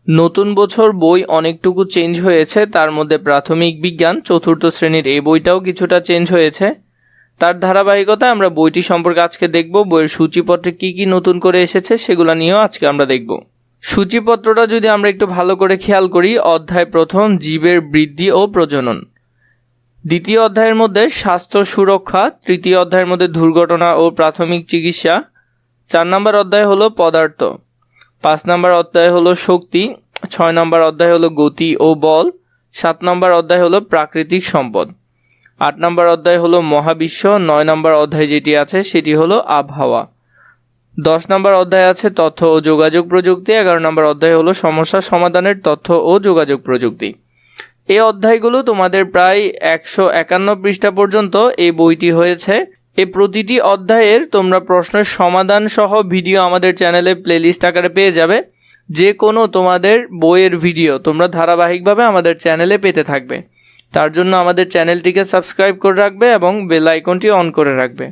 নতুন বছর বই অনেকটুকু চেঞ্জ হয়েছে, তার মধ্যে প্রাথমিক বিজ্ঞান চতুর্থ শ্রেণীর এই বইটাও কিছুটা চেঞ্জ হয়েছে। তার ধারাবাহিকতায় আমরা বইটি সম্পর্কে আজকে দেখব। বইয়ের সূচিপত্রে কি কি নতুন করে এসেছে সেগুলো নিয়েও আজকে আমরা দেখব। সূচিপত্রটা যদি আমরা একটু ভালো করে খেয়াল করি, অধ্যায় প্রথম জীবের বৃদ্ধি ও প্রজনন, দ্বিতীয় অধ্যায়ের মধ্যে স্বাস্থ্য সুরক্ষা, তৃতীয় অধ্যায়ের মধ্যে দুর্ঘটনা ও প্রাথমিক চিকিৎসা, 4 নম্বর অধ্যায় হলো পদার্থ, 5 নম্বর অধ্যায় হলো শক্তি, 6 নম্বর অধ্যায় হলো গতি ও বল, 7 নম্বর অধ্যায় হলো প্রাকৃতিক সম্পদ, 8 নম্বর অধ্যায় হলো মহাবিশ্ব, 9 নম্বর অধ্যায় যেটি আছে সেটি হলো আবহাওয়া, 10 নম্বর অধ্যায় আছে তথ্য ও যোগাযোগ প্রযুক্তি, 11 নম্বর অধ্যায় হলো সমস্যা সমাধানের তথ্য ও যোগাযোগ প্রযুক্তি। এই অধ্যায়গুলো তোমাদের প্রায় 151 পৃষ্ঠা পর্যন্ত এই বইটি হয়েছে। এই প্রতিটি অধ্যায়ের তোমরা প্রশ্নের সমাধান সহ ভিডিও আমাদের চ্যানেলে প্লেলিস্ট আকারে পেয়ে যাবে। যে কোনো তোমাদের বইয়ের ভিডিও তোমরা ধারাবাহিকভাবে আমাদের চ্যানেলে পেতে থাকবে। তার জন্য আমাদের চ্যানেলটিকে সাবস্ক্রাইব করে রাখবে এবং বেল আইকনটি অন করে রাখবে।